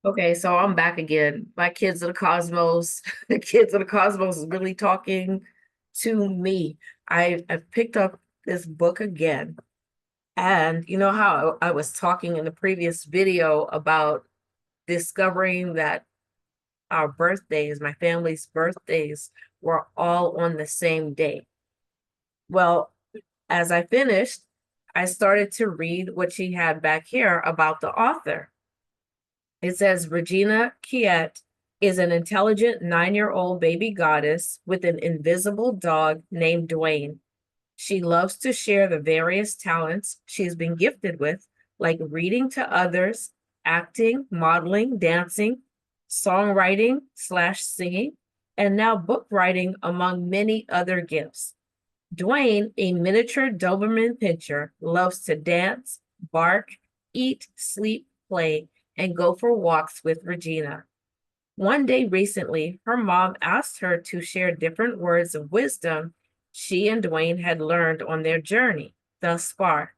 Okay, so I'm back again. My kids of the cosmos, the kids of the cosmos is really talking to me. I've picked up this book again. And you know how I was talking in the previous video about discovering that our birthdays, my family's birthdays, were all on the same day. Well, as I finished, I started to read what she had back here about the author. It says Regina Kiet is an intelligent 9-year-old baby goddess with an invisible dog named Dwayne. She loves to share the various talents she's been gifted with, like reading to others, acting, modeling, dancing, songwriting slash singing, and now book writing, among many other gifts. Dwayne, a miniature Doberman pinscher, loves to dance, bark, eat, sleep, play, and go for walks with Regina. One day recently, her mom asked her to share different words of wisdom she and Dwayne had learned on their journey thus far.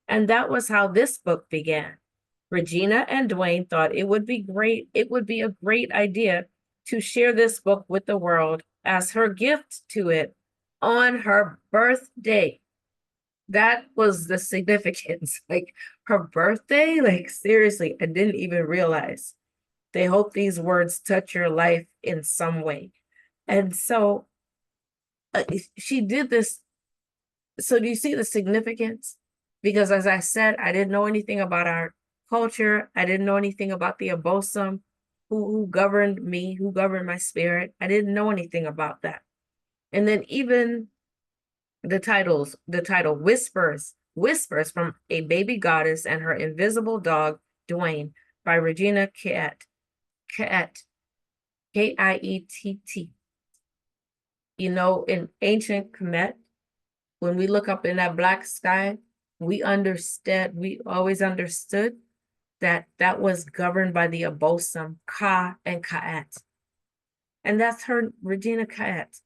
And that was how this book began. Regina and Dwayne thought it would be a great idea to share this book with the world as her gift to it on her birthday. That was the significance. Like her birthday, like seriously, I didn't even realize. They hope these words touch your life in some way. And so she did this. So do you see the significance? Because as I said, I didn't know anything about our culture. I didn't know anything about the abosom, who governed me, who governed my spirit. I didn't know anything about that. And then even the title Whispers from a Baby Goddess and Her Invisible Dog, Dwayne, by Regina Kiet, Kiett. You know, in ancient Kemet, when we look up in that black sky, we always understood that that was governed by the abosom, Ka and Kaat. And that's her, Regina Kaat.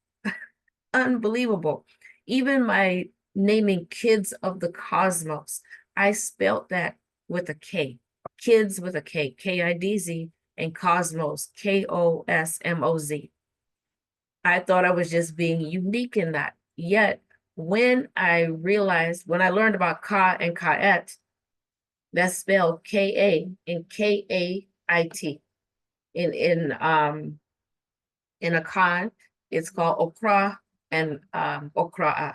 Unbelievable. Even my naming kids of the cosmos, I spelt that with a K. Kids with a K, Kidz, and cosmos, Kosmoz. I thought I was just being unique in that. Yet, when I learned about Ka and Kaet, that's spelled Ka and Kait. In Akan, it's called Okra and Okraa.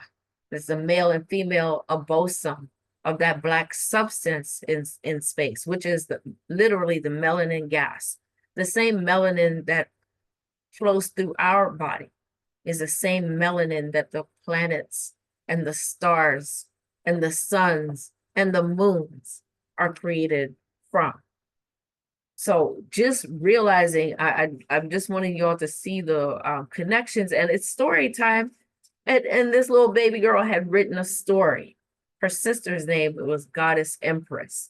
It's the male and female abosom of that black substance in space, which is literally the melanin gas. The same melanin that flows through our body is the same melanin that the planets and the stars and the suns and the moons are created from. So just realizing, I'm just wanting y'all to see the connections, and it's story time. And this little baby girl had written a story. Her sister's name was Goddess Empress.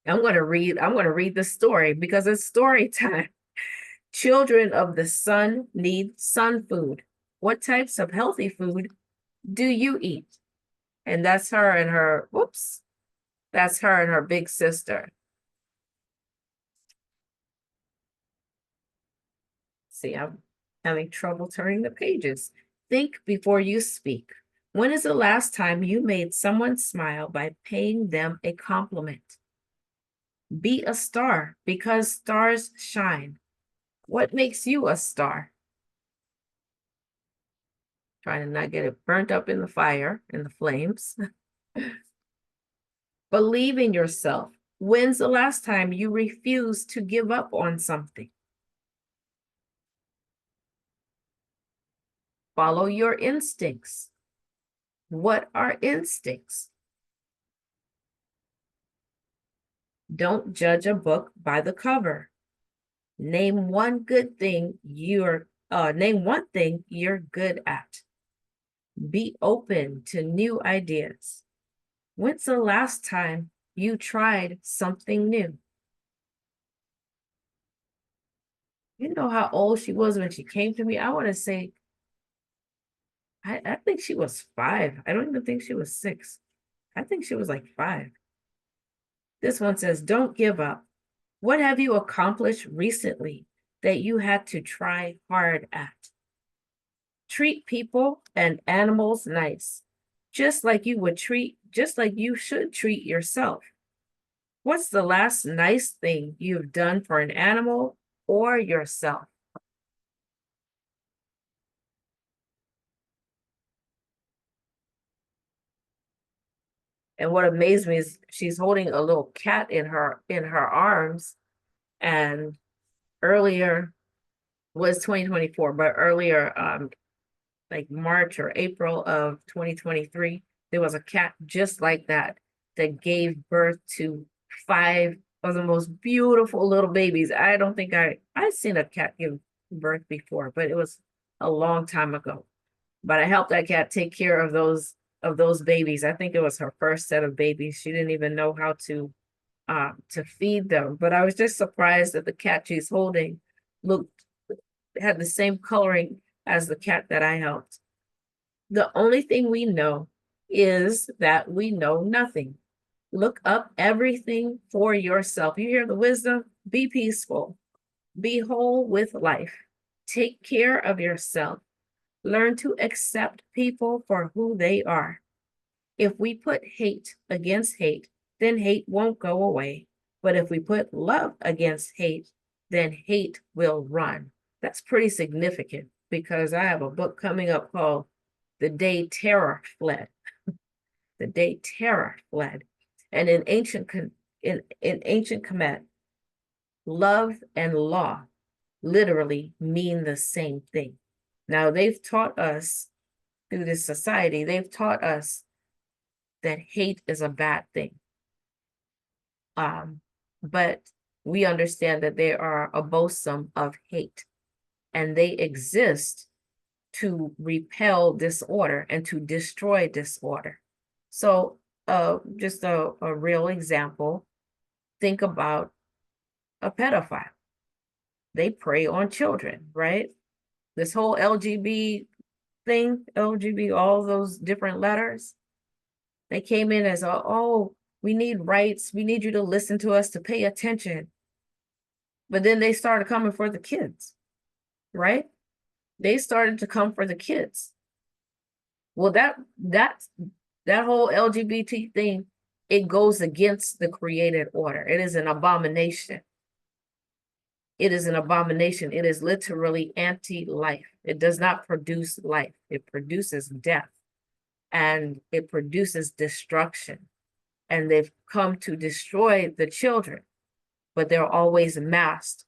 I'm gonna read the story because it's story time. Children of the sun need sun food. What types of healthy food do you eat? And that's her and her, whoops, that's her and her big sister. See, I'm having trouble turning the pages. Think before you speak. When is the last time you made someone smile by paying them a compliment? Be a star because stars shine. What makes you a star? Trying to not get it burnt up in the fire, in the flames. Believe in yourself. When's the last time you refused to give up on something? Follow your instincts. What are instincts? Don't judge a book by the cover. Name one thing you're good at. Be open to new ideas. When's the last time you tried something new? You know how old she was when she came to me? I want to say, I think she was 5. I don't even think she was 6. I think she was like 5. This one says, don't give up. What have you accomplished recently that you had to try hard at? Treat people and animals nice, just like you should treat yourself. What's the last nice thing you've done for an animal or yourself? And what amazed me is she's holding a little cat in her arms. And earlier was 2024, but earlier, like March or April of 2023, there was a cat just like that that gave birth to five of the most beautiful little babies. I don't think I've seen a cat give birth before, but it was a long time ago. But I helped that cat take care of those babies. I think it was her first set of babies. She didn't even know how to feed them. But I was just surprised that the cat she's holding looked had the same coloring as the cat that I helped. The only thing we know is that we know nothing. Look up everything for yourself. You hear the wisdom? Be peaceful. Be whole with life. Take care of yourself. Learn to accept people for who they are. If we put hate against hate, then hate won't go away. But if we put love against hate, then hate will run. That's pretty significant because I have a book coming up called The Day Terror Fled. The Day Terror Fled. And in ancient Kemet, love and law literally mean the same thing. Now they've taught us through this society, they've taught us that hate is a bad thing. But we understand that they are a bosom of hate, and they exist to repel disorder and to destroy disorder. So just a real example, think about a pedophile. They prey on children, right? This whole LGB thing, LGB, all those different letters, they came in as, oh, we need rights. We need you to listen to us, to pay attention. But then they started coming for the kids, right? They started to come for the kids. Well, that whole LGBT thing, it goes against the created order. It is an abomination. It is an abomination. It is literally anti-life. It does not produce life. It produces death, and it produces destruction. And they've come to destroy the children, but they're always masked.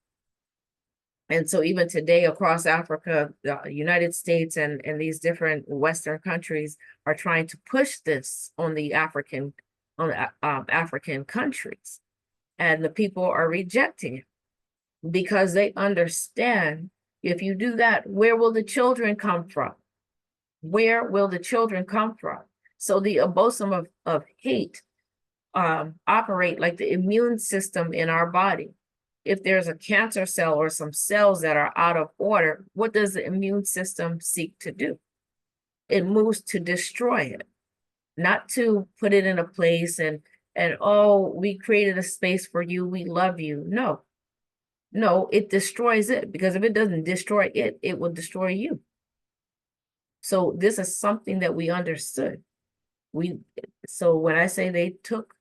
And so even today across Africa, the United States and these different Western countries are trying to push this on the African countries. And the people are rejecting it because they understand, if you do that, where will the children come from? Where will the children come from? So the abosom of hate operate like the immune system in our body. If there's a cancer cell or some cells that are out of order, what does the immune system seek to do? It moves to destroy it, not to put it in a place and oh, we created a space for you, we love you. No, no, it destroys it, because if it doesn't destroy it, it will destroy you. So this is something that we understood. So when I say they took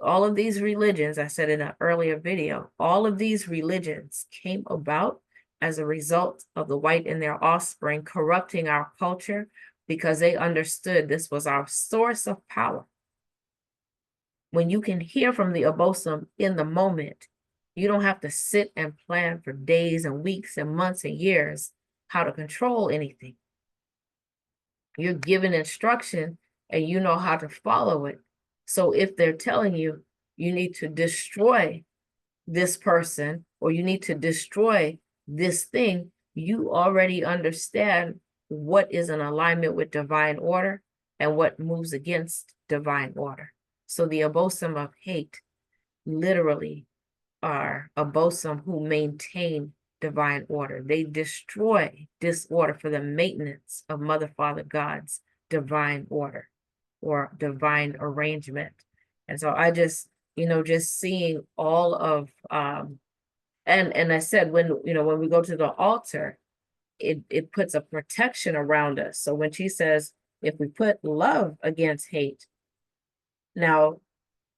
all of these religions, I said in an earlier video, all of these religions came about as a result of the white and their offspring corrupting our culture, because they understood this was our source of power. When you can hear from the abosom in the moment, you don't have to sit and plan for days and weeks and months and years how to control anything. You're given instruction and you know how to follow it. So if they're telling you, you need to destroy this person or you need to destroy this thing, you already understand what is in alignment with divine order and what moves against divine order. So the abosom of hate literally are abosom who maintain divine order. They destroy disorder for the maintenance of Mother, Father, God's divine order or divine arrangement. And so I just, just seeing all of and I said, when when we go to the altar, it puts a protection around us. So when she says, if we put love against hate, now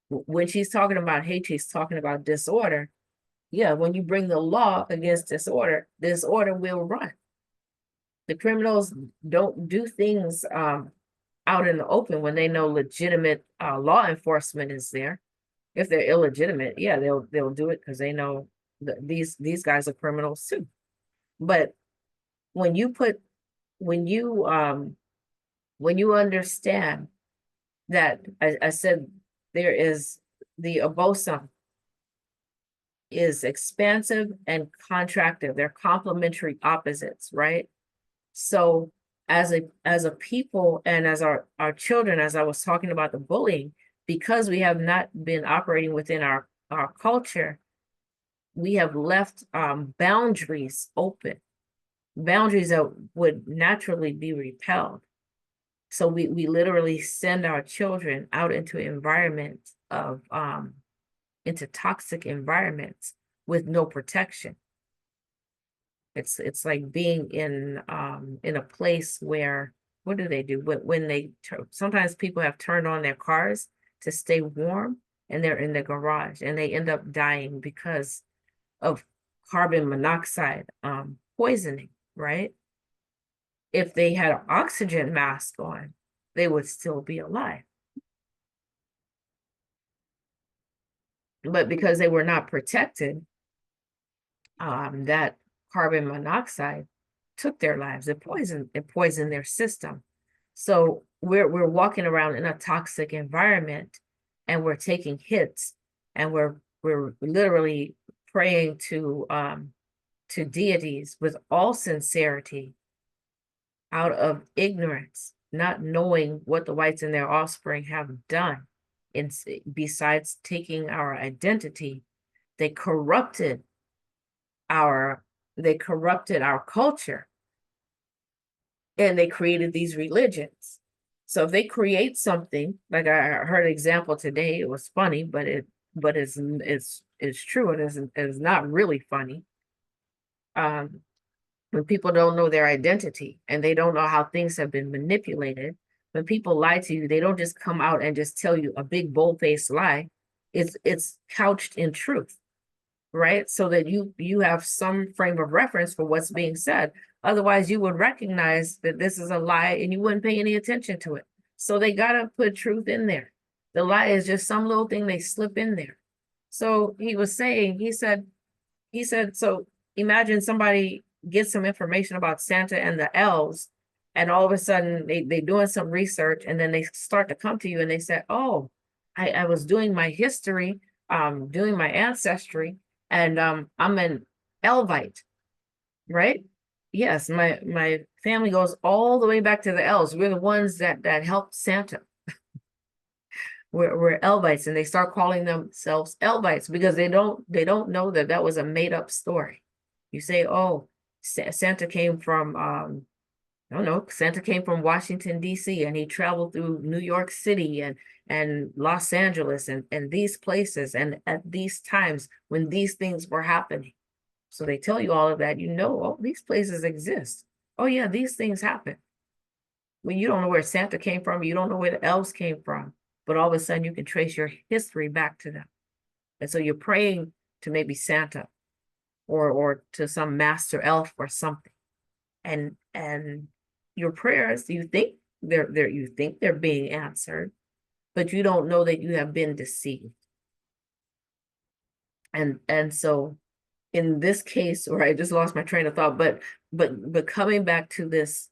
when she's talking about hate, she's talking about disorder. Yeah, when you bring the law against disorder, disorder will run. The criminals don't do things out in the open when they know legitimate law enforcement is there. If they're illegitimate, yeah, they'll do it because they know that these guys are criminals too. But when you put when you understand that, I said, there is the abosom is expansive and contractive. They're complementary opposites, right? So as a people and as our children, as I was talking about the bullying, because we have not been operating within our culture, we have left boundaries open, boundaries that would naturally be repelled. So we literally send our children out into environments of into toxic environments with no protection. It's like being in a place where, what do they do when they sometimes people have turned on their cars to stay warm, and they're in the garage and they end up dying because of carbon monoxide poisoning, right? If they had an oxygen mask on, they would still be alive. But because they were not protected, that carbon monoxide took their lives. It poisoned their system. So we're walking around in a toxic environment, and we're taking hits, and we're literally praying to deities with all sincerity out of ignorance, not knowing what the whites and their offspring have done. And besides taking our identity, they corrupted our our culture, and they created these religions. So if they create something, like I heard an example today, it was funny, but it's true. It is not really funny. When people don't know their identity and they don't know how things have been manipulated, when people lie to you, they don't just come out and just tell you a big bold-faced lie. It's couched in truth, right? So that you have some frame of reference for what's being said. Otherwise, you would recognize that this is a lie and you wouldn't pay any attention to it. So they gotta put truth in there. The lie is just some little thing they slip in there. So he said, so imagine somebody gets some information about Santa and the elves, and all of a sudden they doing some research, and then they start to come to you and they say, oh, I was doing my history, doing my ancestry, and I'm an Elvite, right? Yes, my family goes all the way back to the elves. We're the ones that helped Santa. We're Elvites, and they start calling themselves Elvites because they don't know that that was a made up story. You say, oh, Santa came from I don't know, Santa came from Washington, D.C., and he traveled through New York City and Los Angeles and these places and at these times when these things were happening. So they tell you all of that. Oh, these places exist. Oh yeah, these things happen. When you don't know where Santa came from, you don't know where the elves came from, but all of a sudden you can trace your history back to them. And so you're praying to maybe Santa or to some master elf or something. And your prayers, you think they're being answered, but you don't know that you have been deceived. And so in this case, or I just lost my train of thought, but coming back to this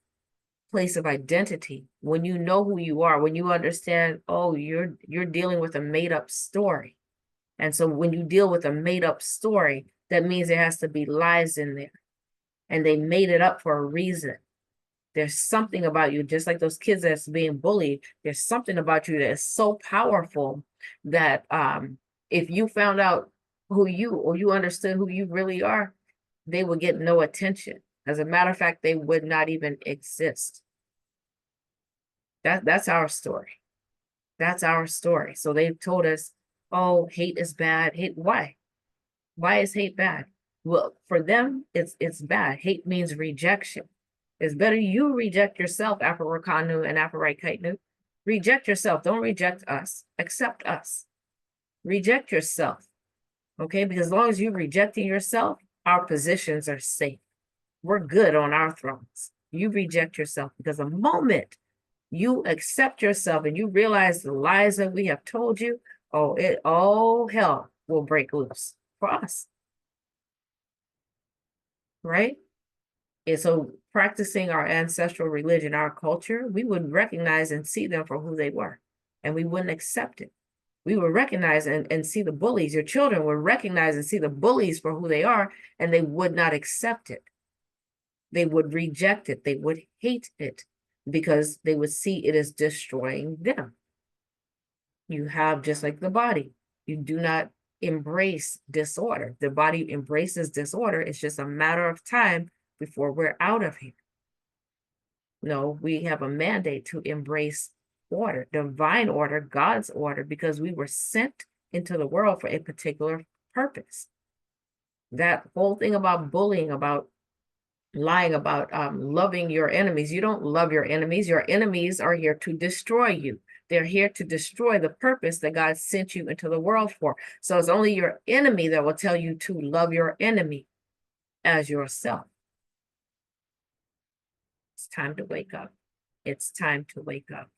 place of identity, when you know who you are, when you understand, oh, you're dealing with a made up story. And so when you deal with a made up story, that means there has to be lies in there. And they made it up for a reason. There's something about you, just like those kids that's being bullied. There's something about you that is so powerful that if you found out who you understood who you really are, they would get no attention. As a matter of fact, they would not even exist. That's our story. That's our story. So they've told us Oh, hate is bad. Hate, why? Why is hate bad? Well, for them, it's bad. Hate means rejection. It's better you reject yourself, Afro-Rakanu and Afro-Kaitnu. Reject yourself. Don't reject us. Accept us. Reject yourself. Okay? Because as long as you're rejecting yourself, our positions are safe. We're good on our thrones. You reject yourself because the moment you accept yourself and you realize the lies that we have told you, all hell will break loose for us, right? And so practicing our ancestral religion, our culture, we would recognize and see them for who they were, and we wouldn't accept it. We would recognize and see the bullies. Your children would recognize and see the bullies for who they are, and they would not accept it. They would reject it. They would hate it because they would see it as destroying them. You have just like the body. You do not embrace disorder. The body embraces disorder. It's just a matter of time before we're out of here. No, we have a mandate to embrace order, divine order, God's order, because we were sent into the world for a particular purpose. That whole thing about bullying, about lying, about loving your enemies. You don't love your enemies. Your enemies are here to destroy you. They're here to destroy the purpose that God sent you into the world for. So it's only your enemy that will tell you to love your enemy as yourself. It's time to wake up. It's time to wake up.